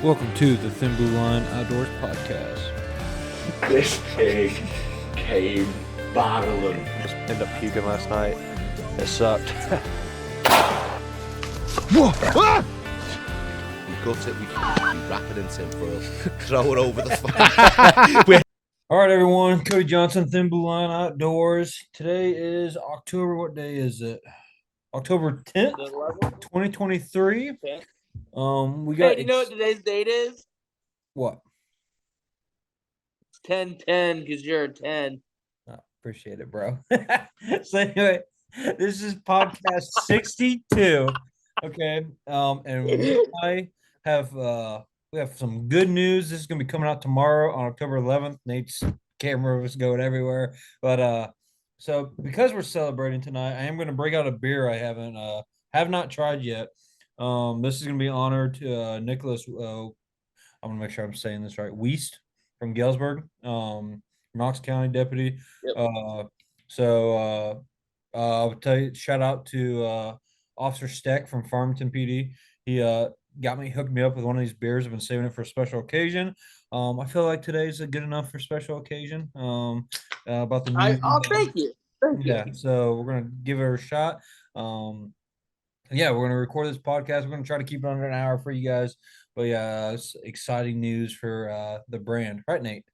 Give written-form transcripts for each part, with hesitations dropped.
Welcome to the Thin Blue Line Outdoors Podcast. This pig came battling. Just ended up puking last night. It sucked. Whoa! Ah! We gut it, we wrap it in tinfoil, throw it over the fire. All right, everyone. Cody Johnson, Thin Blue Line Outdoors. Today is October. What day is it? October 10th, 2023. We got. Hey, you know what today's date is? What? It's 10/10 because you're a 10. Oh, appreciate it, bro. So anyway, this is podcast 62. Okay. And we have some good news. This is gonna be coming out tomorrow on October 11th. Nate's camera was going everywhere. But so because we're celebrating tonight, I am gonna bring out a beer I have not tried yet. This is gonna be honored to Nicholas. I'm gonna make sure I'm saying this right. Wiest from Galesburg, Knox County deputy. Yep. I'll tell you, shout out to Officer Steck from Farmington PD. He hooked me up with one of these beers. I've been saving it for a special occasion. I feel like today's a good enough for special occasion. About the news. I'll thank you. Thank Yeah, you. so we're gonna give it a shot. Yeah, we're gonna record this podcast. We're gonna try to keep it under an hour for you guys. But yeah, it's exciting news for the brand, right, Nate?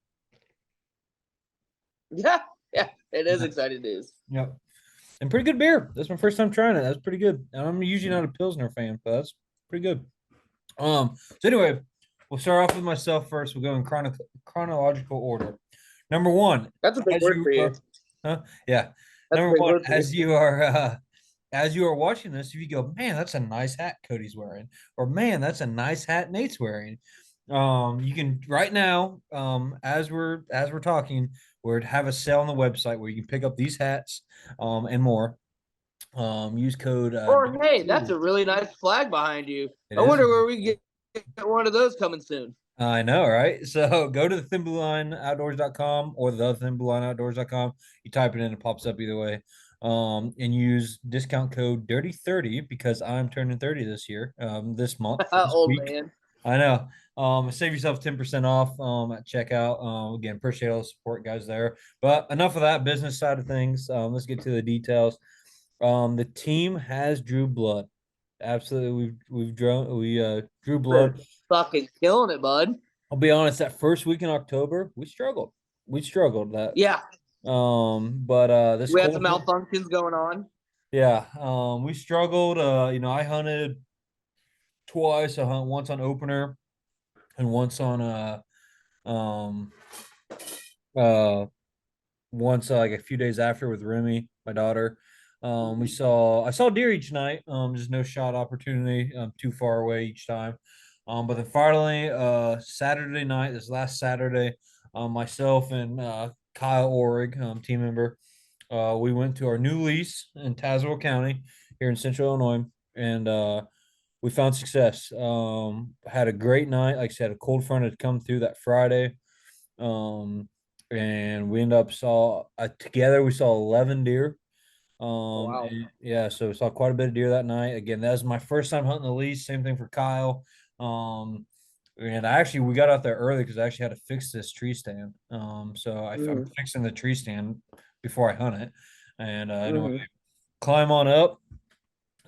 Yeah, it is exciting news. Yep. And pretty good beer. That's my first time trying it. That's pretty good. And I'm usually not a Pilsner fan, but that's pretty good. So anyway, we'll start off with myself first. We'll go in chronological order. Number one. That's a big word for you. Yeah. That's Number a big one, word for you. as you are watching this, if you go, man, that's a nice hat Cody's wearing, or man, that's a nice hat Nate's wearing. You can right now, as we're talking, we'd have a sale on the website where you can pick up these hats, and more. Use code. Hey, that's a really nice flag behind you. It I wonder is. where we get one of those coming soon. I know, right? So go to the thinbluelineoutdoors.com or the thinbluelineoutdoors.com. You type it in, it pops up either way. And use discount code DIRTY30 because I'm turning 30 this year, this month. This Old week. man. I know. Save yourself 10% off at checkout. Again, appreciate all the support, guys, there. But enough of that business side of things. Let's get to the details. The team has drew blood. Absolutely, we drew blood. They're fucking killing it, bud. I'll be honest, that first week in October, we struggled. That. Yeah. But this We had some malfunctions going on. Yeah. We struggled. I hunted twice. I hunt once on opener and once on once like a few days after with Remy, my daughter. I saw deer each night. Just no shot opportunity. Too far away each time. But then finally, Saturday night, this last Saturday, myself and Kyle Orrig, team member, we went to our new lease in Tazewell County here in Central Illinois, and we found success. Had a great night. Like I said, a cold front had come through that Friday, and we ended up together we saw 11 deer. Wow. Yeah, so we saw quite a bit of deer that night. Again, that was my first time hunting the lease. Same thing for Kyle. And we got out there early because I actually had to fix this tree stand. I'm fixing the tree stand before I hunt it, and anyway, climb on up,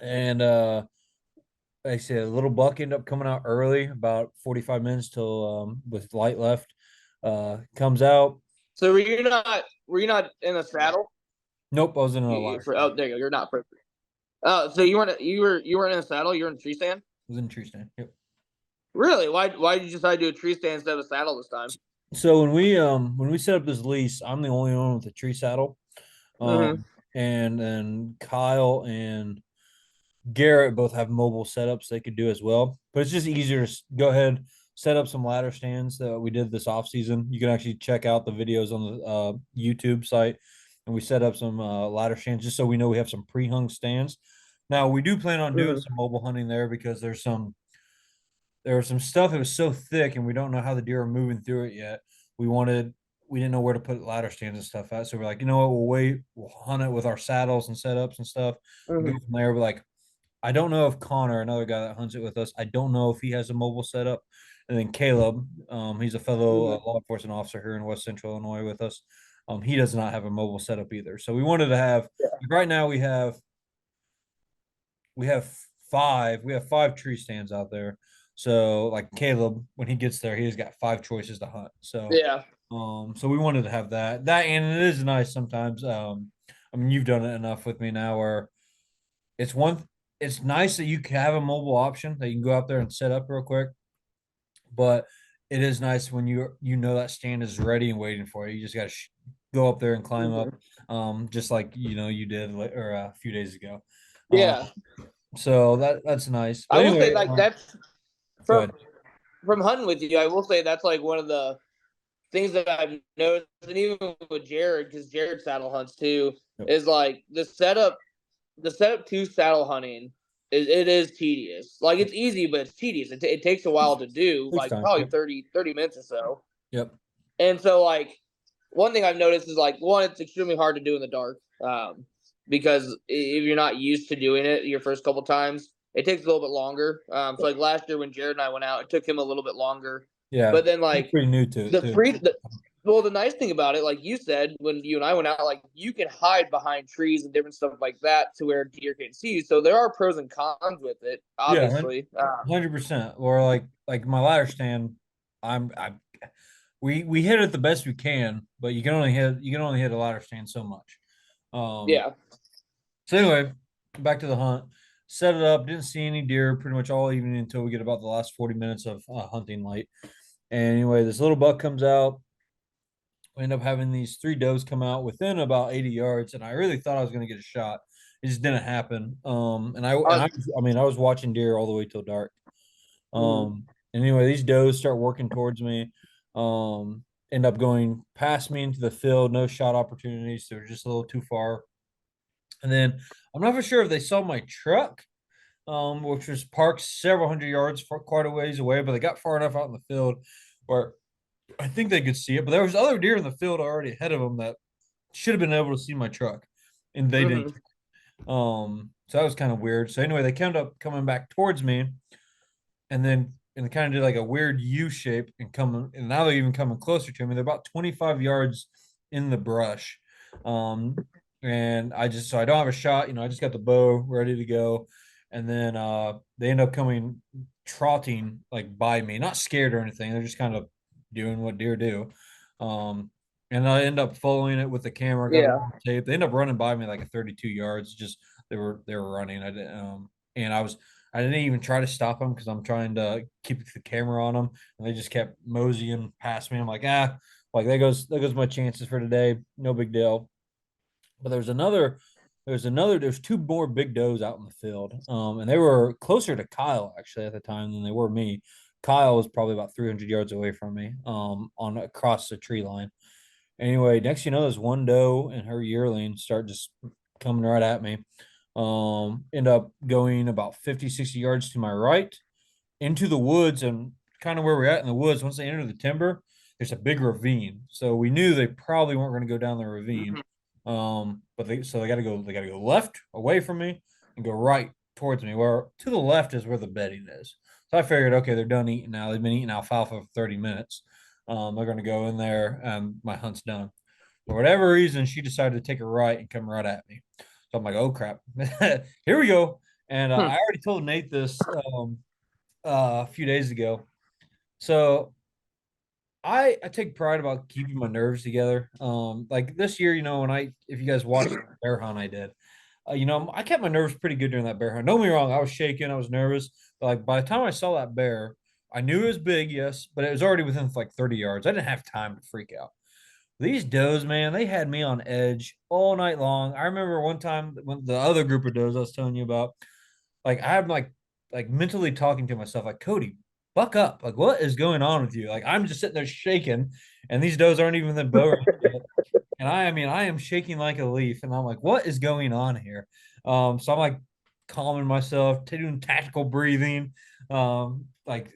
and I said a little buck ended up coming out early, about 45 minutes till with light left, comes out. So were you not in a saddle? Nope, I was in a ladder. There you go. You're not perfect. So you weren't in a saddle. You were in a tree stand. I was in a tree stand. Yep. Really? Why did you decide to do a tree stand instead of a saddle this time? So when we set up this lease, I'm the only one with a tree saddle, and then Kyle and Garrett both have mobile setups they could do as well. But it's just easier to go ahead, set up some ladder stands that we did this off season. You can actually check out the videos on the YouTube site, and we set up some ladder stands just so we know we have some pre-hung stands. Now we do plan on doing some mobile hunting there because there was some stuff that was so thick and we don't know how the deer are moving through it yet. We didn't know where to put ladder stands and stuff at. So we're like, you know what, we'll wait, we'll hunt it with our saddles and setups and stuff. Go from there. We're like, I don't know if Connor, another guy that hunts it with us, I don't know if he has a mobile setup. and then Caleb. He's a fellow law enforcement officer here in West Central Illinois with us. He does not have a mobile setup either. So we wanted to have. Right now we have five tree stands out there. So like Caleb, when he gets there, he's got 5 choices to hunt. So Yeah. so we wanted to have that. And it is nice sometimes. I mean, you've done it enough with me now where it's one it's nice that you can have a mobile option that you can go out there and set up real quick. But it is nice when you know that stand is ready and waiting for you. You just got to go up there and climb up, just like you did or a few days ago. Yeah. So that's nice. But I will anyway, say, like, that's go from ahead. from hunting with you. I will say that's like one of the things that I've noticed, and even with Jared, because Jared saddle hunts too, Yep. is like the setup to saddle hunting is tedious. Like, it's easy, but it's tedious. It takes a while to do, Takes like time. probably Yep. 30 minutes or so. Yep. And so, like, one thing I've noticed is, like, one, it's extremely hard to do in the dark, because if you're not used to doing it your first couple times, it takes a little bit longer. So, like, last year when Jared and I went out, it took him a little bit longer. Yeah. But then, He's like, pretty new to it too. well, the nice thing about it, like you said, when you and I went out, like, you can hide behind trees and different stuff like that to where deer can't see you. So there are pros and cons with it, obviously. 100%. Or like my ladder stand, we hit it the best we can, but you can only hit a ladder stand so much. Yeah. So anyway, back to the hunt. Set it up. Didn't see any deer pretty much all evening until we get about the last 40 minutes of hunting light. And anyway, this little buck comes out. We end up having these 3 does come out within about 80 yards, and I really thought I was going to get a shot. It just didn't happen. I was watching deer all the way till dark. Anyway, these does start working towards me. End up going past me into the field. No shot opportunities. They were just a little too far. And then I'm not for sure if they saw my truck, which was parked several hundred yards quite a ways away, but they got far enough out in the field where I think they could see it. But there was other deer in the field already ahead of them that should have been able to see my truck, and they didn't. So that was kind of weird. So anyway, they ended up coming back towards me, and kind of did like a weird U shape and now they're even coming closer to me. They're about 25 yards in the brush. And so I don't have a shot, I just got the bow ready to go. And then they end up coming trotting like by me, not scared or anything. They're just kind of doing what deer do. And I end up following it with the camera, got it on tape. They end up running by me like a 32 yards. Just they were running. I didn't even try to stop them because I'm trying to keep the camera on them, and they just kept moseying past me. I'm like, like there goes my chances for today. No big deal. But there's 2 more big does out in the field. And they were closer to Kyle actually at the time than they were me. Kyle was probably about 300 yards away from me, on across the tree line. Anyway, next there's one doe and her yearling start just coming right at me. End up going about 50, 60 yards to my right into the woods, and kind of where we're at in the woods. Once they enter the timber, there's a big ravine. So we knew they probably weren't going to go down the ravine. But they got to go left away from me and go right towards me, where to the left is where the bedding is. So I figured, okay, they're done eating now. They've been eating alfalfa for 30 minutes. They're going to go in there and my hunt's done. For whatever reason, she decided to take a right and come right at me. So I'm like, oh crap, here we go. And I already told Nate this a few days ago. So I take pride about keeping my nerves together. Like this year, if you guys watched the bear hunt I did, I kept my nerves pretty good during that bear hunt. Don't get me wrong, I was shaking, I was nervous, but like by the time I saw that bear, I knew it was big, yes, but it was already within like 30 yards. I didn't have time to freak out. These does, man, they had me on edge all night long. I remember one time when the other group of does I was telling you about, like I'm like mentally talking to myself, like, Cody, buck up. Like, what is going on with you? Like, I'm just sitting there shaking, and these does aren't even the bow yet. And I am shaking like a leaf, and I'm like, what is going on here? So I'm like calming myself, doing tactical breathing, like,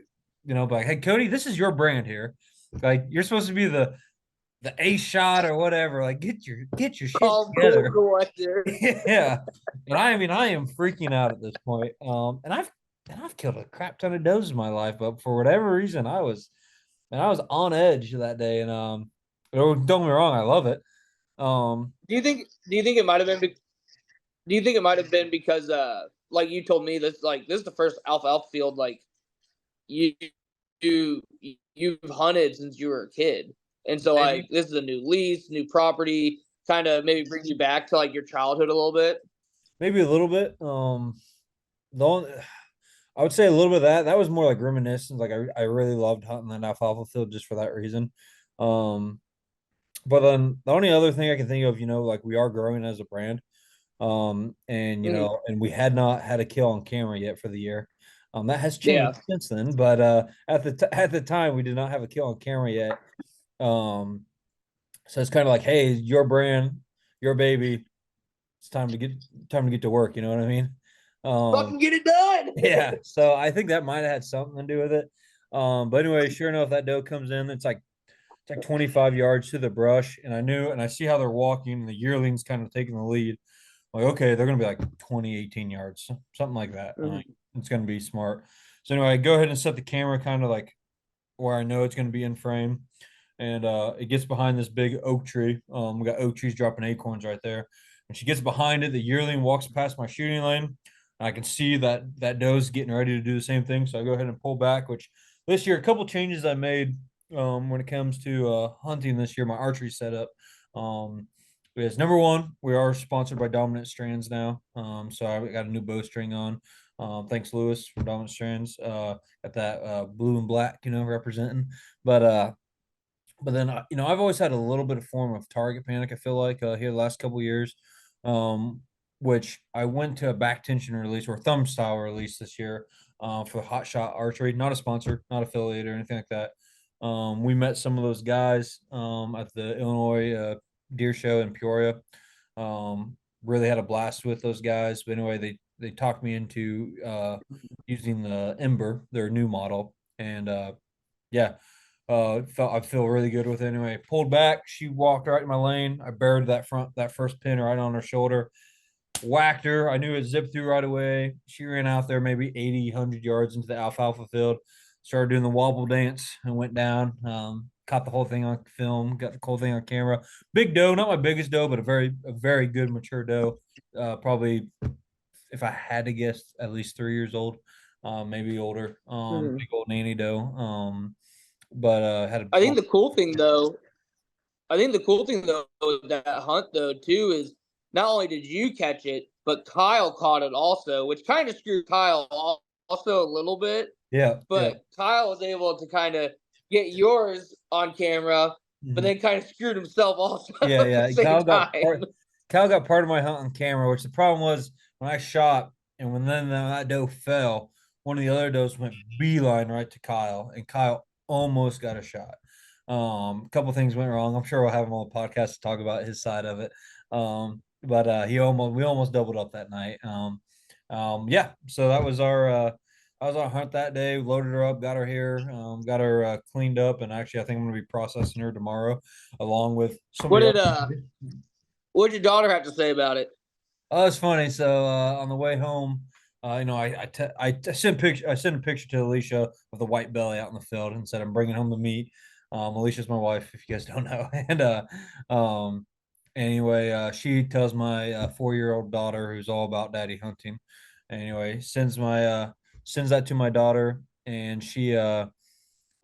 like, hey, Cody, this is your brand here. Like, you're supposed to be the A shot or whatever. Like, get your shit together. Yeah. And I am freaking out at this point. And and I've killed a crap ton of does in my life, but for whatever reason, I was on edge that day, and don't get me wrong, I love it. Do you think it might have been? Do you think it might have been because like you told me this is the first alfalfa field like you you you've hunted since you were a kid, and so like Maybe, this is a new lease, new property, kind of maybe bring you back to like your childhood a little bit. maybe a little bit. The only, I would say a little bit of that was more like reminiscence. Like I really loved hunting that alfalfa field just for that reason. Um, but then the only other thing I can think of, like we are growing as a brand. And Mhm. and we had not had a kill on camera yet for the year. That has Yeah. changed since then, but at the time we did not have a kill on camera yet. Um, so it's kind of like, hey, your brand, your baby. It's time to get to work. You know what I mean? Fucking get it done. Yeah. So I think that might have had something to do with it. But anyway, sure enough, that doe comes in. It's like 25 yards to the brush, and I see how they're walking, and the yearling's kind of taking the lead. Like, okay, they're gonna be like 20, 18 yards, something like that. Mhm. It's gonna be smart. So anyway, I go ahead and set the camera kind of like where I know it's gonna be in frame, and it gets behind this big oak tree. We got oak trees dropping acorns right there, and she gets behind it. The yearling walks past my shooting lane. I can see that doe's getting ready to do the same thing. So I go ahead and pull back. Which this year, a couple changes I made when it comes to hunting this year, my archery setup. Is number one, we are sponsored by Dominant Strands now. So I got a new bowstring on. Thanks, Lewis from Dominant Strands. Got that blue and black, representing. But then I've always had a little bit of form of target panic. I feel like here the last couple of years, um, which I went to a back tension release or thumb style release this year for Hot Shot Archery. Not a sponsor, not affiliated or anything like that. We met some of those guys at the Illinois deer show in Peoria. Really had a blast with those guys. But anyway, they talked me into using the Ember, their new model, and yeah, I feel really good with it. Anyway, pulled back. She walked right in my lane. I buried that first pin right on her shoulder. Whacked her. I knew it zipped through right away. She ran out there maybe 80, 100 yards into the alfalfa field. Started doing the wobble dance and went down. Caught the whole thing on film. Got the whole thing on camera. Big doe, not my biggest doe, but a very good mature doe. Probably, if I had to guess, at least 3 years old, maybe older. Mhm. Big old nanny doe. But had a I think the cool thing though, with that hunt though too is not only did you catch it, but Kyle caught it also, which kind of screwed Kyle also a little bit. yeah, yeah. But Kyle was able to kind of get yours on camera, but Mhm. then kind of screwed himself also Yeah, at the yeah. same time. Kyle got part of my hunt on camera, which the problem was when I shot and when then that doe fell, one of the other does went beeline right to Kyle, and Kyle almost got a shot. A couple things went wrong. I'm sure we'll have him on the podcast to talk about his side of it. But we almost doubled up that night. Yeah. So that was our hunt that day. Loaded her up, got her here, got her cleaned up, and actually I think I'm gonna be processing her tomorrow along with What somebody did else. what did your daughter have to say about it? Oh, it's funny. So on the way home, I sent a picture to Alicia of the white belly out in the field and said I'm bringing home the meat. Alicia's my wife, if you guys don't know. And um, anyway, she tells my 4-year-old daughter who's all about daddy hunting. Anyway, sends that to my daughter, and she by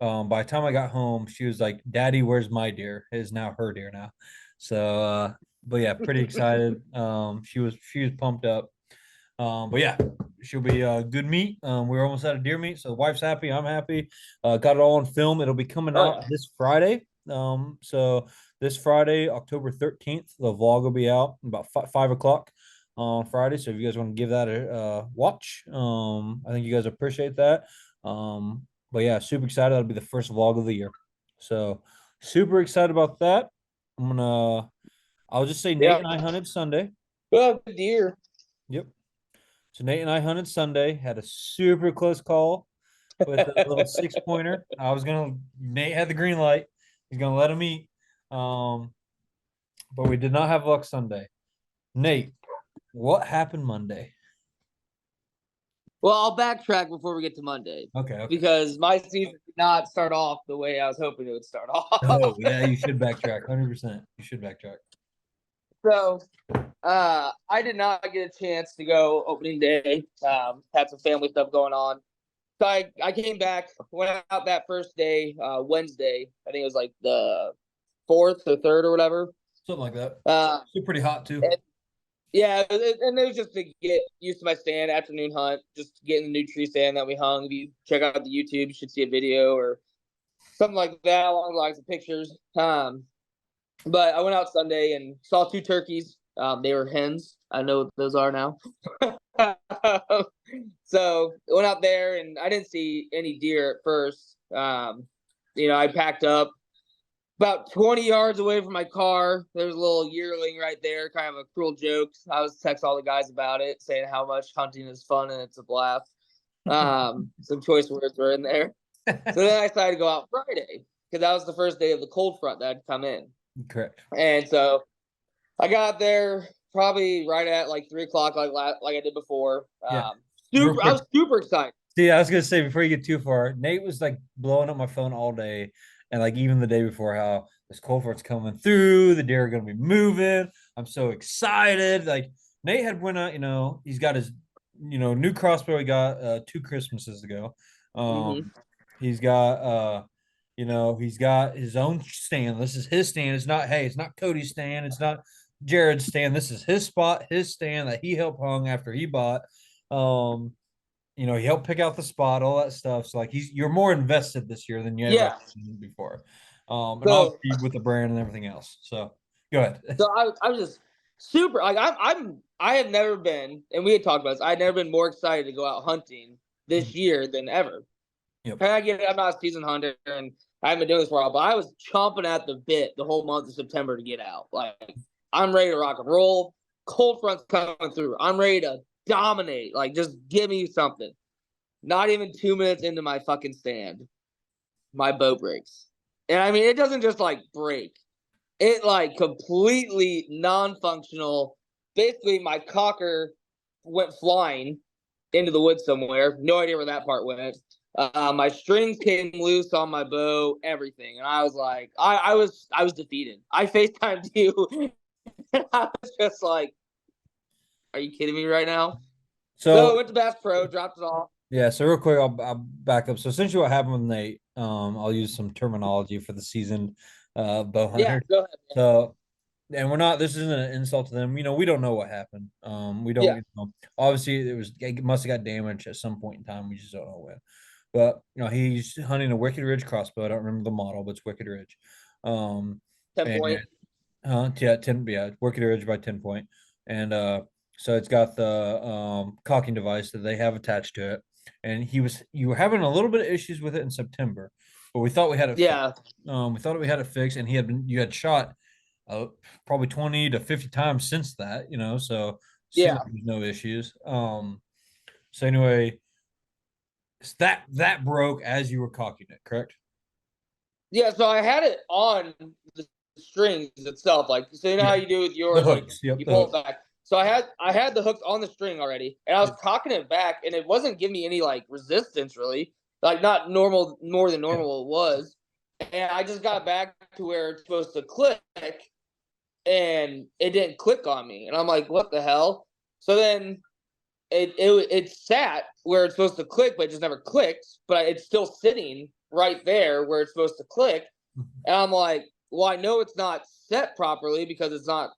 the time I got home, she was like, "Daddy, where's my deer?" It is now her deer now. So, but yeah, pretty excited. She was pumped up. But yeah, she'll be good meat. We're almost out of deer meat, so the wife's happy. I'm happy. Got it all on film. It'll be coming Oh out yeah. this Friday. So this Friday, October 13th, the vlog will be out about 5 o'clock on Friday. So if you guys want to give that a watch, I think you guys appreciate that. But yeah, super excited. That'll be the first vlog of the year. So super excited about that. I'll just say Nate Yeah. and I hunted Sunday. Well, good deer. Yep. So Nate and I hunted Sunday, had a super close call with a little 6 pointer. Nate had the green light. He's gonna let him eat. Um, but we did not have luck Sunday. Nate, what happened Monday? Well, I'll backtrack before we get to Monday. Okay. Because my season did not start off the way I was hoping it would start off. Oh yeah, you should backtrack. 100%. You should backtrack. So, I did not get a chance to go opening day. Had some family stuff going on. So I came back, went out that first day, Wednesday. I think it was like the 4th or 3rd or whatever. Something like that. Still pretty hot too. Yeah, and it was just to get used to my stand, afternoon hunt, just getting the new tree stand that we hung. If you check out the YouTube, you should see a video or something like that, along the lines of pictures. But I went out Sunday and saw 2 turkeys. They were hens. I know what those are now. So I went out there and I didn't see any deer at first. I packed up about 20 yards away from my car. There was a little yearling right there, kind of a cruel joke. I was texting all the guys about it, saying how much hunting is fun and it's a blast. Some choice words were in there. So then I decided to go out Friday because that was the first day of the cold front that had come in. Correct. And so I got there probably right at like 3:00, like I did before. Yeah. I was super excited. See, I was gonna say before you get too far, Nate was like blowing up my phone all day, and like even the day before, how this cold front's coming through, the deer are gonna be moving. I'm so excited. Like Nate had went out, he's got his, new crossbow he got 2 Christmases ago. He's got he's got his own stand. This is his stand. It's not Cody's stand. It's not Jared's stand. This is his spot, his stand that he helped hung after he bought. He helped pick out the spot, all that stuff. So like you're more invested this year than you ever been before. And obviously with the brand and everything else. So go ahead. So I was just super like I have never been, and we had talked about this, I'd never been more excited to go out hunting this year than ever. Yep. And I get it, I'm not a seasoned hunter and I haven't been doing this for a while, but I was chomping at the bit the whole month of September to get out. Like I'm ready to rock and roll. Cold front's coming through. I'm ready to dominate. Like just give me something. Not even 2 minutes into my fucking stand, my bow breaks. And I mean, it doesn't just like break. It like completely non-functional. Basically, my cocker went flying into the woods somewhere. No idea where that part went. My strings came loose on my bow, everything. And I was like, I was defeated. I FaceTimed you. And I was just like, are you kidding me right now? So I went to Bass Pro, dropped it off. Yeah, so real quick, I'll back up. So essentially what happened with Nate, I'll use some terminology for the seasoned bow hunter. Yeah, go ahead. Man. So, and this isn't an insult to them. We don't know what happened. We don't know. Obviously, it must have got damaged at some point in time. We just don't know when. But, he's hunting a Wicked Ridge crossbow. I don't remember the model, but it's Wicked Ridge. 10 point. Yeah, 10, yeah, Wicked Ridge by 10 point. And so it's got the cocking device that they have attached to it. And you were having a little bit of issues with it in September, but we thought we had it. Yeah. Fixed. We thought we had it fixed, and you had shot probably 20 to 50 times since that, so yeah, there's no issues. So anyway, that broke as you were cocking it, correct? Yeah. So I had it on the strings itself, like so. How you do with yours, the hooks, like, you pull it back. So I had the hooks on the string already, and I was cocking it back, and it wasn't giving me any like resistance really, like not more than normal it was. And I just got back to where it's supposed to click, and it didn't click on me, and I'm like, what the hell? So then it sat where it's supposed to click, but it just never clicked. But it's still sitting right there where it's supposed to click, and I'm like, well, I know it's not set properly because it's not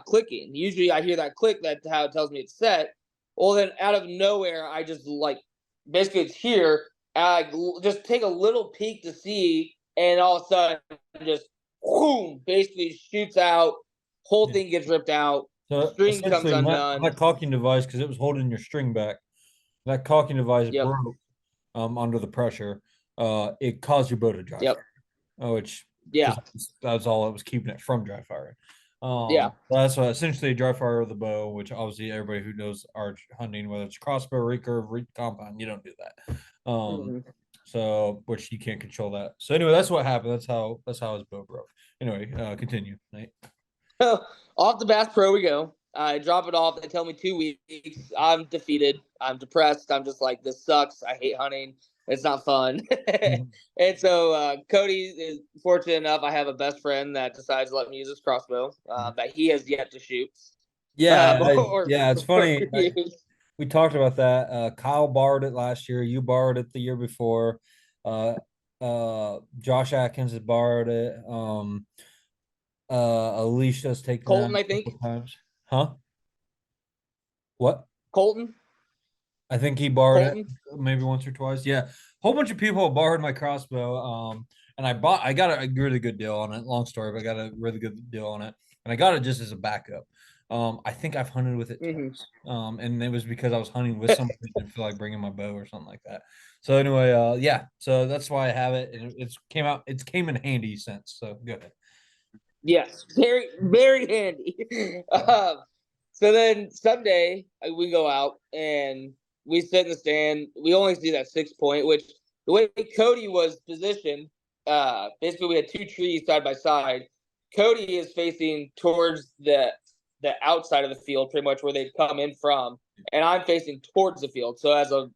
clicking. Usually I hear that click, that's how it tells me it's set. Well, then out of nowhere, I just like, basically it's here. I just take a little peek to see, and all of a sudden just boom, basically shoots out. Whole thing gets ripped out. So string comes undone. That cocking device, because it was holding your string back, that cocking device broke under the pressure. It caused your bow to dry fire. Which that's all that was keeping it from dry firing. That's essentially a dry fire of the bow, which obviously everybody who knows arch hunting, whether it's crossbow, recurve, compound, you don't do that. So which you can't control that. So anyway, that's what happened. That's how his bow broke. Anyway, continue, Nate. Off the Bass Pro we go. I drop it off. They tell me 2 weeks. I'm defeated. I'm depressed. I'm just like, this sucks. I hate hunting. It's not fun. And so Cody is fortunate enough. I have a best friend that decides to let me use his crossbow that he has yet to shoot. Yeah, Or it's funny. use. We talked about that. Kyle borrowed it last year. You borrowed it the year before. Josh Atkins has borrowed it. Alicia's taken Colton, that I a think. couple times. Huh? What? Colton. I think he borrowed it Colton. maybe once or twice. Yeah, a whole bunch of people borrowed my crossbow. And I got a really good deal on it. Long story, but I got a really good deal on it, and I got it just as a backup. I think I've hunted with it twice. And it was because I was hunting with somebody that didn't feel like bringing my bow or something like that. So anyway, yeah, so that's why I have it, and it's came in handy since. So go ahead. Yes, very, very handy. So then Sunday we go out and we sit in the stand. We only see that 6 point, which the way Cody was positioned, basically we had 2 trees side by side. Cody is facing towards the outside of the field, pretty much where they'd come in from, and I'm facing towards the field. So as a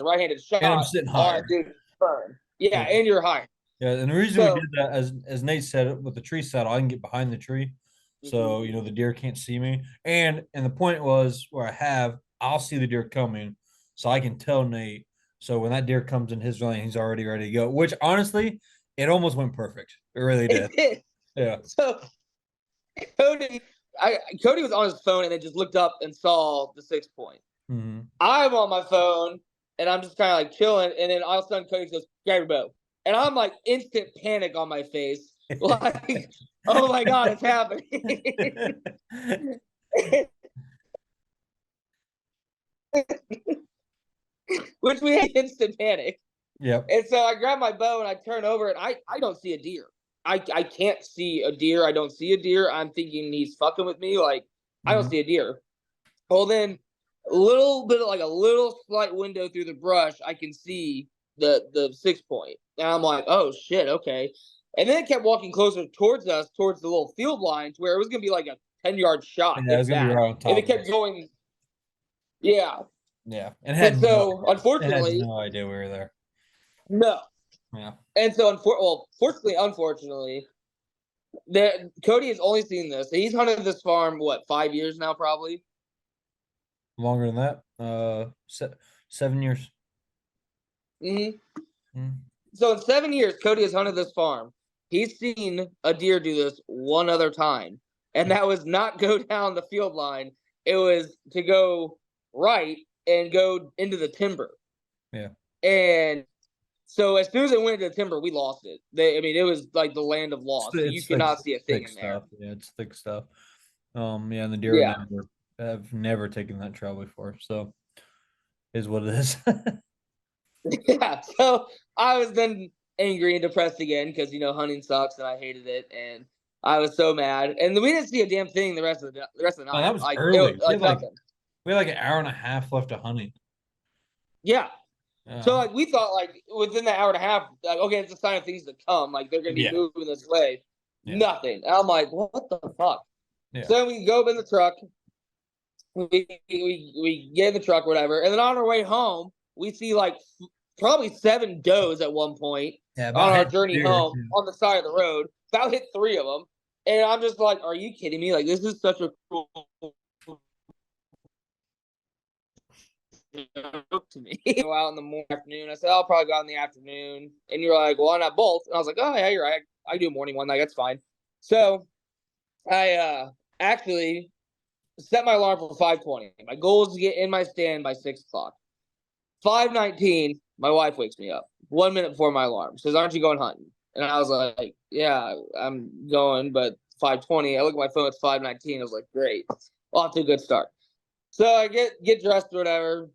right-handed shot, And I'm sitting all I higher. do is turn. Yeah, and you're high. Yeah, and the reason we did that, as Nate said, with the tree saddle, I can get behind the tree, so the deer can't see me. And the point was where I'll see the deer coming, so I can tell Nate. So when that deer comes in his lane, he's already ready to go. Which honestly, it almost went perfect. It really did. It did. Yeah. So Cody was on his phone and then just looked up and saw the 6 point. I'm on my phone and I'm just kind of like chilling, and then all of a sudden Cody goes, "Grab your bow." And I'm like, instant panic on my face. Like, oh my God, it's happening. Which we had instant panic. Yep. And so I grab my bow and I turn over, and I don't see a deer. I can't see a deer. I don't see a deer. I'm thinking he's fucking with me. Like, I don't see a deer. Well, then a little bit of like a little slight window through the brush, I can see the 6 point. And I'm like, oh shit, okay. And then it kept walking closer towards us, towards the little field lines, where it was gonna be like a 10-yard shot. Yeah, it was gonna be right on top. If it kept going, yeah. Yeah. And so unfortunately, had no idea we were there. No. Yeah. And so unfortunately, Cody has only seen this. He's hunted this farm, 5 years now, probably? Longer than that. 7 years. So in 7 years, Cody has hunted this farm. He's seen a deer do this one other time, and that was not go down the field line. It was to go right and go into the timber. Yeah. And so as soon as it went into the timber, we lost it. It was like the land of lost. So you cannot see a thing in there. Yeah, it's thick stuff. And the deer have never taken that trail before, so is what it is. Yeah, so I was then angry and depressed again because hunting sucks and I hated it, and I was so mad. And we didn't see a damn thing the rest of the night. Oh, that was early. We had like an hour and a half left of hunting. Yeah. So we thought within the hour and a half, okay, it's a sign of things to come. Like they're gonna be moving this way. Yeah. Nothing. And I'm like, what the fuck? Yeah. So then we go in the truck. We get in the truck, whatever, and then on our way home, we see probably 7 does at one point on our journey home on the side of the road. About hit 3 of them, and I'm just like, are you kidding me? Like, this is such a cool joke to me. Go out in the afternoon. I said, I'll probably go out in the afternoon. And you're like, well, why not both? And I was like, oh yeah, you're right. I do a morning one. That's fine. So I actually set my alarm for 5:20. My goal is to get in my stand by 6 o'clock. 5:19, my wife wakes me up 1 minute before my alarm. Says, aren't you going hunting? And I was like, yeah, I'm going, but 5:20. I look at my phone, it's 5:19. I was like, great. Off to a good start. So I get dressed or whatever,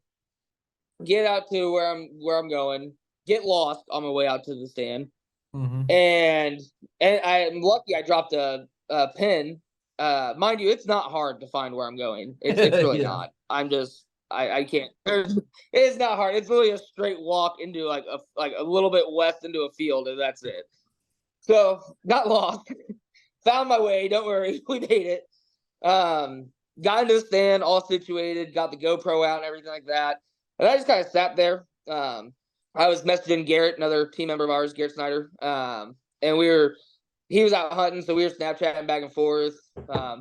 get out to where I'm going, get lost on my way out to the stand. And I'm lucky I dropped a pin. Mind you, it's not hard to find where I'm going. It's really not. I'm just I can't. It's not hard. It's literally a straight walk into like a little bit west into a field, and that's it. So got lost, found my way. Don't worry, we made it. got into the stand, all situated, got the GoPro out and everything like that. And I just kind of sat there. I was messaging Garrett, another team member of ours, Garrett Snyder. And he was out hunting, so we were Snapchatting back and forth.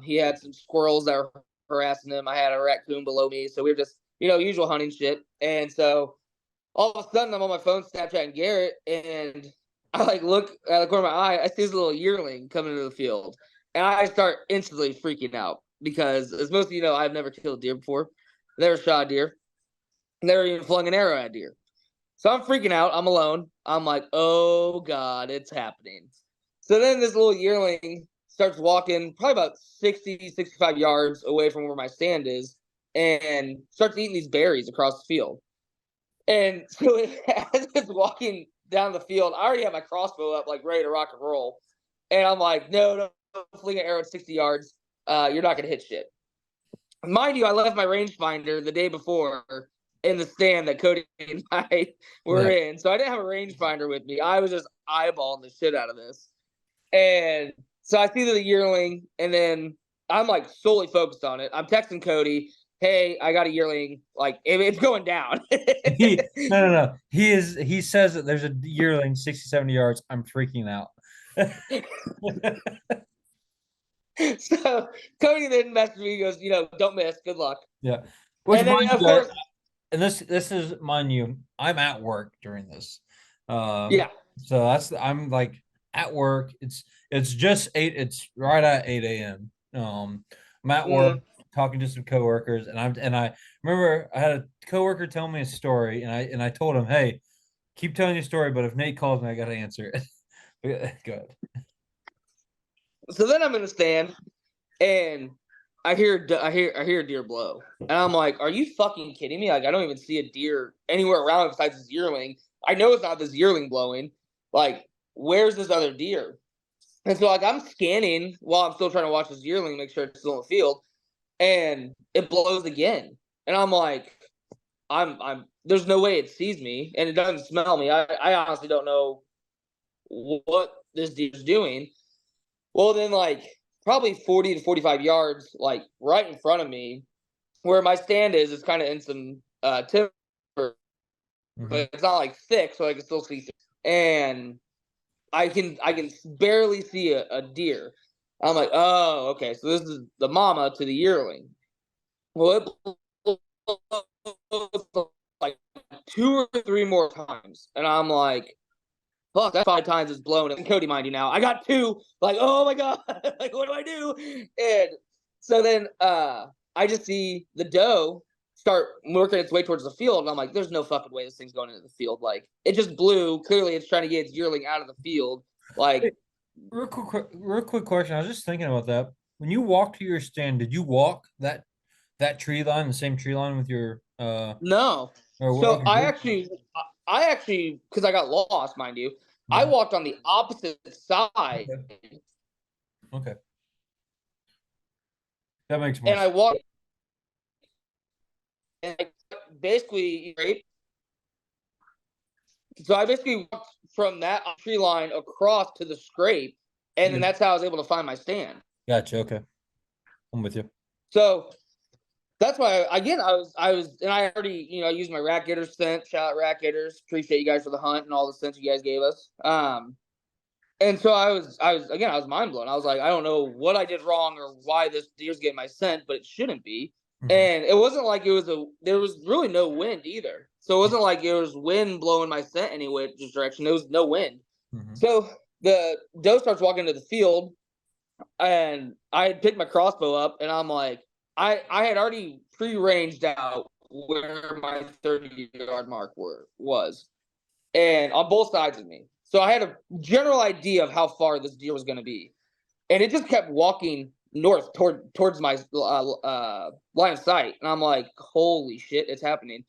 He had some squirrels that were harassing him. I had a raccoon below me. So we were just, usual hunting shit. And so all of a sudden I'm on my phone Snapchatting Garrett, and I look at the corner of my eye, I see this little yearling coming into the field. And I start instantly freaking out because, as most of you know, I've never killed a deer before. Never shot a deer. Never even flung an arrow at a deer. So I'm freaking out. I'm alone. I'm like, oh, God, it's happening. So then this little yearling starts walking probably about 60, 65 yards away from where my stand is and starts eating these berries across the field. And so as it's walking down the field, I already have my crossbow up, ready to rock and roll. And I'm like, no, don't fling an arrow at 60 yards. You're not going to hit shit. Mind you, I left my rangefinder the day before in the stand that Cody and I were in. So I didn't have a rangefinder with me. I was just eyeballing the shit out of this. And so I see the yearling, and then I'm solely focused on it. I'm texting Cody, hey, I got a yearling. It's going down. No. He says that there's a yearling 60, 70 yards. I'm freaking out. So Cody then messaged me. He goes, don't miss. Good luck. Yeah. Which, and then, of course, and this is, mind you, I'm at work during this. Yeah. So I'm at work. It's just 8. It's right at 8 a.m. I'm at work talking to some coworkers, and I remember I had a coworker tell me a story, and I told him, hey, keep telling your story, but if Nate calls me, I got to answer it. Go ahead. So then I'm in the stand, and I hear a deer blow, and I'm like, "Are you fucking kidding me? I don't even see a deer anywhere around besides this yearling. I know it's not this yearling blowing. Where's this other deer?" And so I'm scanning while I'm still trying to watch this yearling, make sure it's still in the field, and it blows again, and I'm like, "I'm there's no way it sees me, and it doesn't smell me. I honestly don't know what this deer's doing." Well, then, probably 40 to 45 yards, right in front of me, where my stand is kind of in some timber, but it's not thick, so I can still see through. And I can barely see a deer. I'm like, oh, okay, so this is the mama to the yearling. Well, it blows 2 or 3 more times, and I'm like, fuck, that's 5 times it's blown. And Cody, mind you, now I got 2. Oh my god, what do I do? And so then I just see the doe start working its way towards the field, and I'm like, there's no fucking way this thing's going into the field. It just blew. Clearly, it's trying to get its yearling out of the field. Real quick question. I was just thinking about that. When you walked to your stand, did you walk that tree line, the same tree line with your No. So I actually, because I got lost, mind you, I walked on the opposite side. Okay. That makes more sense. And I walked, and basically, so I basically walked from that tree line across to the scrape, and then that's how I was able to find my stand. Gotcha. Okay. I'm with you. So that's why, again, I was, and I already, I used my RackGetter scent. Shout out RackGetters. Appreciate you guys for the hunt and all the scents you guys gave us. And so I was mind blown. I was like, I don't know what I did wrong or why this deer's getting my scent, but it shouldn't be. And it wasn't like there was really no wind either. So it wasn't like it was wind blowing my scent any which direction. There was no wind. So the doe starts walking into the field, and I had picked my crossbow up, and I'm like, I had already pre-ranged out where my 30-yard mark was, and on both sides of me. So I had a general idea of how far this deer was going to be, and it just kept walking north towards my line of sight, and I'm like, holy shit, it's happening.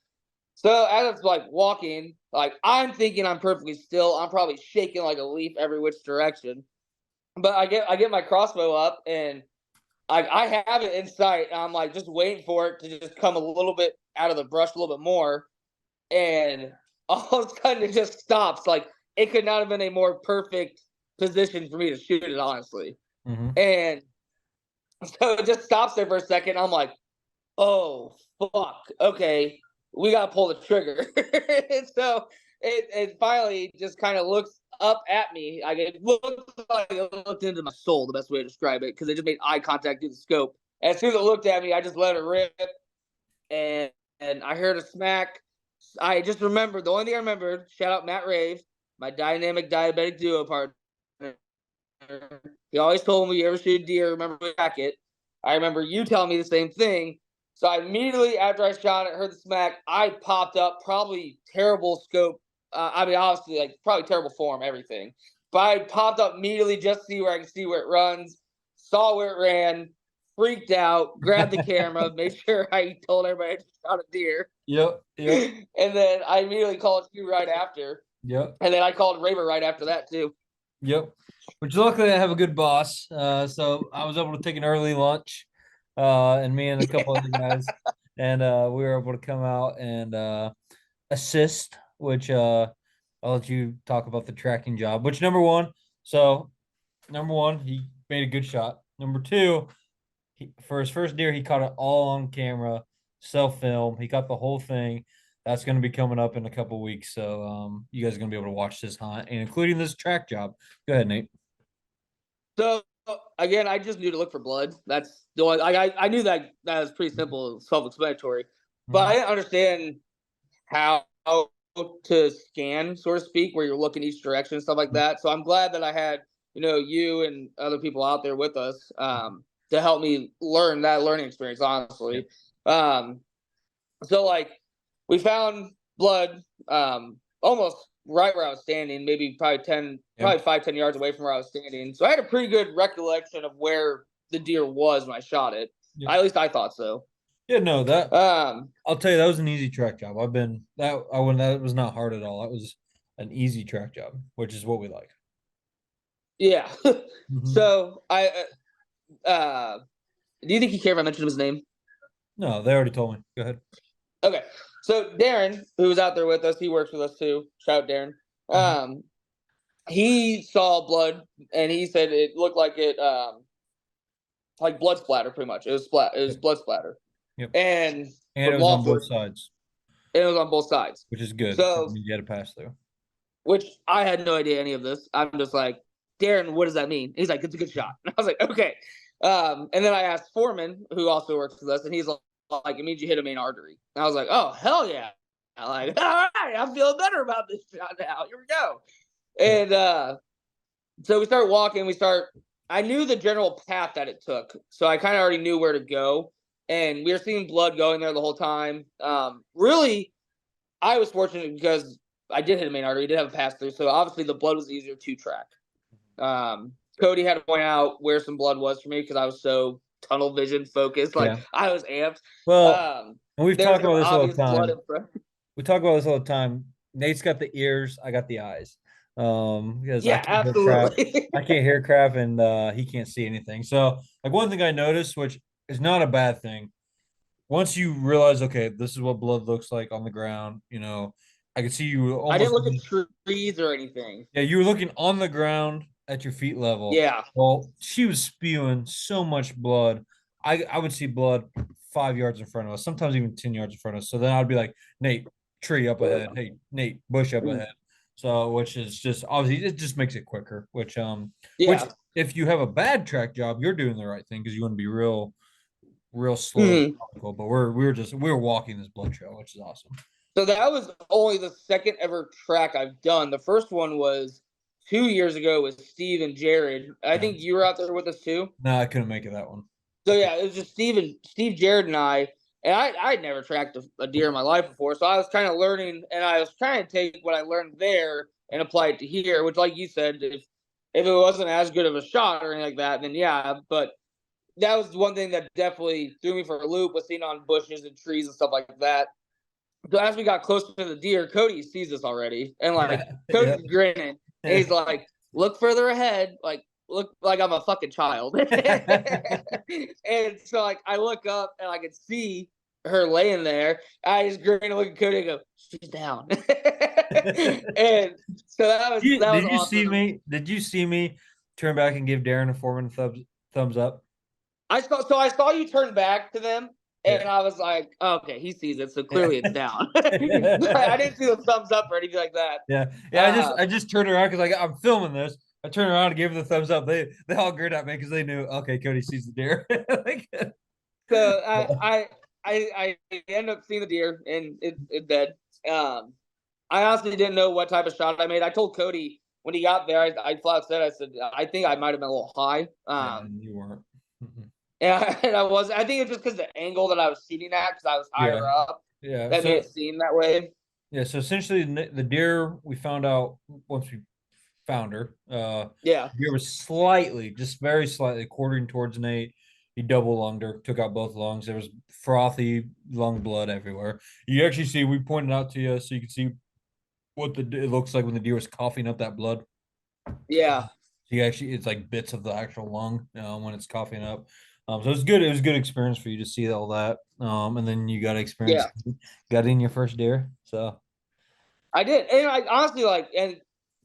So as it's walking, I'm thinking I'm perfectly still. I'm probably shaking like a leaf every which direction, but I get my crossbow up, and I have it in sight, and I'm just waiting for it to just come a little bit out of the brush a little bit more, and all of a sudden it just stops. It could not have been a more perfect position for me to shoot it, honestly. And So it just stops there for a second. I'm like, oh fuck, okay, we gotta pull the trigger. And so it finally just kind of looks up at me. It looked like it looked into my soul, the best way to describe it, because it just made eye contact through the scope. And as soon as it looked at me, I just let it rip, and I heard a smack. I just remembered, the only thing I remembered, shout out Matt Rave, my dynamic diabetic duo partner. He always told me, you ever shoot a deer, remember to track it. I remember you telling me the same thing. So I immediately, after I shot it, heard the smack, I popped up, probably terrible scope. I mean, obviously, like, probably terrible form, everything. But I popped up immediately just to see where I can see where it runs, saw where it ran, freaked out, grabbed the camera, made sure I told everybody I just shot a deer. Yep. And then I immediately called you right after. Yep. And then I called Raver right after that, too. Yep. Which luckily I have a good boss. So I was able to take an early lunch, and me and a couple other guys, and we were able to come out and assist, which I'll let you talk about the tracking job. Which number one, he made a good shot. Number two, for his first deer, he caught it all on camera, self film. He caught the whole thing. That's going to be coming up in a couple weeks. So you guys are going to be able to watch this hunt, and including this track job. Go ahead, Nate. So again, I just knew to look for blood. That's the only. I knew that was pretty simple, self-explanatory, but I didn't understand how to scan, so to speak, where you're looking each direction and stuff like that. So I'm glad that I had you and other people out there with us to help me learn that learning experience. Honestly, so like we found blood almost right where I was standing, maybe probably 5-10 yards away from where I was standing. So I had a pretty good recollection of where the deer was when I shot it. Yeah. At least I thought so. Yeah, no, that I'll tell you, that was an easy track job. That was not hard at all. That was an easy track job, which is what we like. Yeah. So do you think he cared if I mentioned his name? No, they already told me. Go ahead. Okay. So Darren, who was out there with us, he works with us too. Shout out Darren. He saw blood and he said it looked like it like blood splatter pretty much. It was blood splatter. Yep. And it was on both sides. It was on both sides. Which is good. So you had to pass through. Which I had no idea any of this. I'm just like, Darren, what does that mean? He's like, it's a good shot. And I was like, okay. And then I asked Foreman, who also works with us, and he's like, it means you hit a main artery. And I was like, oh, hell yeah. I'm like, all right, I'm feeling better about this shot now. Here we go. And so we start walking. I knew the general path that it took. So I kind of already knew where to go. And we were seeing blood going there the whole time. Really, I was fortunate because I did hit a main artery. Did have a pass through. So obviously the blood was easier to track. Cody had to point out where some blood was for me because I was so tunnel vision focused. Like I was amped. Well, and we've talked about this all the time. We talk about this all the time. Nate's got the ears. I got the eyes. Because absolutely. I can't hear crap and he can't see anything. So like one thing I noticed, which is not a bad thing, once you realize, okay, this is what blood looks like on the ground, I could see you I didn't look at trees or anything. Yeah, you were looking on the ground at your feet level. Yeah. Well, she was spewing so much blood. I would see blood 5 yards in front of us, sometimes even 10 yards in front of us. So then I'd be like, Nate, tree up ahead. Hey, Nate, bush up ahead. So, which is just obviously it just makes it quicker. Which if you have a bad track job, you're doing the right thing because you want to be real slow. But we were walking this blood trail, which is awesome. So that was only the second ever track I've done. The first one was 2 years ago with Steve and Jared. I think you were out there with us too. No, I couldn't make it that one. So yeah, it was just Steve, Jared, and I. And I'd never tracked a deer in my life before, so I was kind of learning, and I was trying to take what I learned there and apply it to here. Which, like you said, if it wasn't as good of a shot or anything like that, then yeah. But that was one thing that definitely threw me for a loop, was seeing on bushes and trees and stuff like that. So as we got closer to the deer, Cody sees us already, and Cody's grinning. And he's like, "Look further ahead, look like I'm a fucking child." And so I look up and I can see her laying there. I just grin and look at Cody and go, "She's down." And so that was awesome. Did you see me turn back and give Darren a Foreman thumbs up? I saw you turn back to them, and I was like, oh, okay, he sees it, so clearly it's down. I didn't see the thumbs up or anything like that. Yeah. I just turned around because I'm filming this. I turned around and gave them the thumbs up. They all grinned at me because they knew, okay, Cody sees the deer. So I ended up seeing the deer, and it dead. I honestly didn't know what type of shot I made. I told Cody when he got there, I flat said, I said, I think I might have been a little high. You weren't. Yeah, and I think it's just because the angle that I was shooting at, because I was higher up. Yeah. That made it seem that way. Yeah. So essentially, the deer we found out once we found her. Yeah. Deer was just very slightly quartering towards Nate. He double lunged her, took out both lungs. There was frothy lung blood everywhere. You actually see, we pointed out to you so you can see what it looks like when the deer was coughing up that blood. Yeah. It's like bits of the actual lung when it's coughing up. So it's good. It was a good experience for you to see all that. And then you got to experience, got in your first deer. So I did. And I honestly and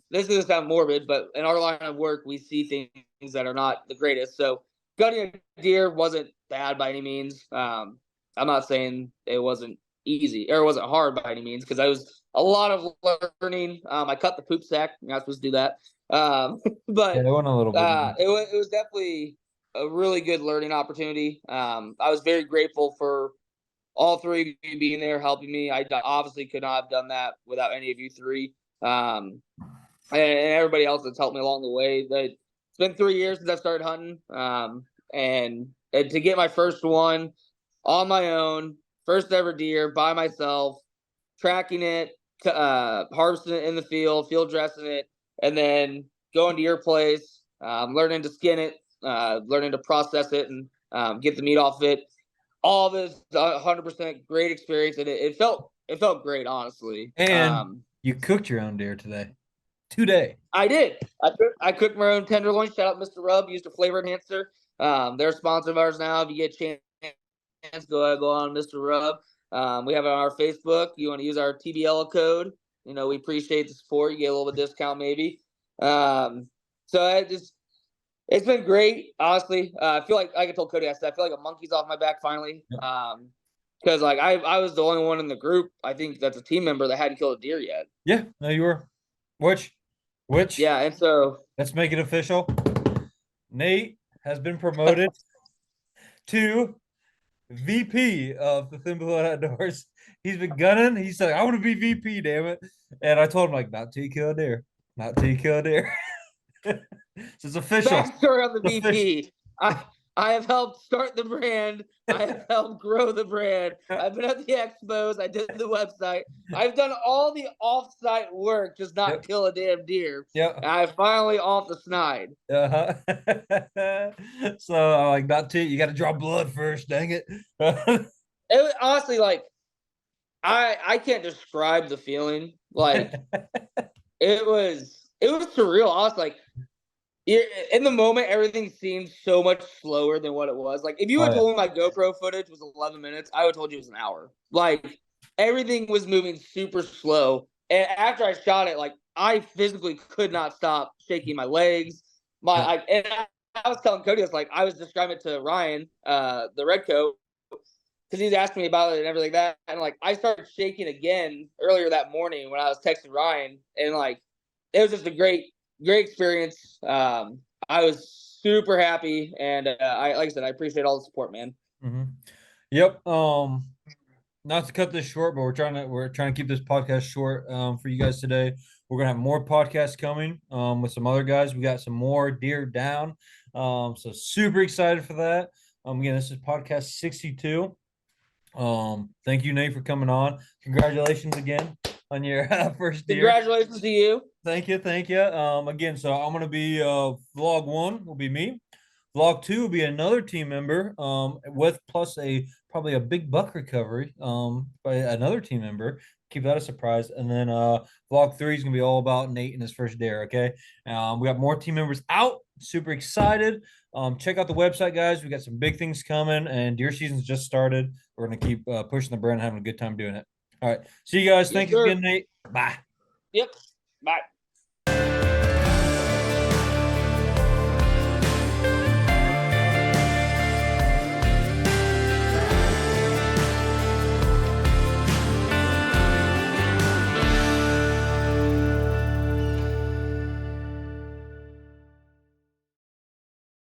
this is going to sound morbid, but in our line of work, we see things that are not the greatest. So gutting a deer wasn't bad by any means. I'm not saying it wasn't easy or it wasn't hard by any means, because I was a lot of learning. I cut the poop sack. You're not supposed to do that. But it went a little bit. It was definitely a really good learning opportunity. I was very grateful for all three of you being there, helping me. I obviously could not have done that without any of you three. And everybody else that's helped me along the way. It's been 3 years since I started hunting. And to get my first one on my own, first ever deer by myself, tracking it, harvesting it in the field dressing it, and then going to your place, learning to skin it, learning to process it, and get the meat off it. All of this 100% great experience, and it felt great, honestly. And you cooked your own deer today. I did. I cooked my own tenderloin. Shout out Mr. Rubb. Used a flavor enhancer. They're a sponsor of ours now. If you get a chance, go on Mr. Rubb. We have it on our Facebook. You want to use our TBLO code. We appreciate the support. You get a little bit of discount maybe. So it's been great, honestly. I feel like I told Cody, I said I feel like a monkey's off my back finally. Because I was the only one in the group, I think, that's a team member that hadn't killed a deer yet. Yeah, no, you were. Which yeah, and so let's make it official. Nate has been promoted to VP of the Thin Blue Outdoors. He's been gunning. He said, I want to be VP, damn it. And I told him, not till you kill a deer. Not till you kill a deer. So it's official. Backstory on the VP. I have helped start the brand. I have helped grow the brand. I've been at the expos. I did the website. I've done all the off-site work, just not kill a damn deer. Yeah. I finally off the snide. So not till you got to draw blood first. Dang it. It was honestly I can't describe the feeling. It was surreal. Honestly, in the moment, everything seemed so much slower than what it was. If you had told me my GoPro footage was 11 minutes, I would have told you it was an hour. Everything was moving super slow. And after I shot it, I physically could not stop shaking my legs. And I was telling Cody, I was describing it to Ryan, the red coat, because he's asking me about it and everything like that. And I started shaking again earlier that morning when I was texting Ryan, and it was just a great experience. I was super happy, and like I said, I appreciate all the support, man. Mm-hmm. Yep. Not to cut this short, but we're trying to keep this podcast short for you guys today. We're gonna have more podcasts coming with some other guys. We got some more deer down. So super excited for that. Again, this is podcast 62. Thank you, Nate, for coming on. Congratulations again on your first deer. Congratulations to you. Thank you. Again, so I'm gonna be vlog 1 will be me. Vlog 2 will be another team member with plus probably a big buck recovery by another team member. Keep that a surprise. And then vlog 3 is gonna be all about Nate and his first dare. Okay. We got more team members out. Super excited. Check out the website, guys. We got some big things coming, and deer season's just started. We're gonna keep pushing the brand, having a good time doing it. All right. See you guys. Thank you again, Nate. Bye. Yep. Bye.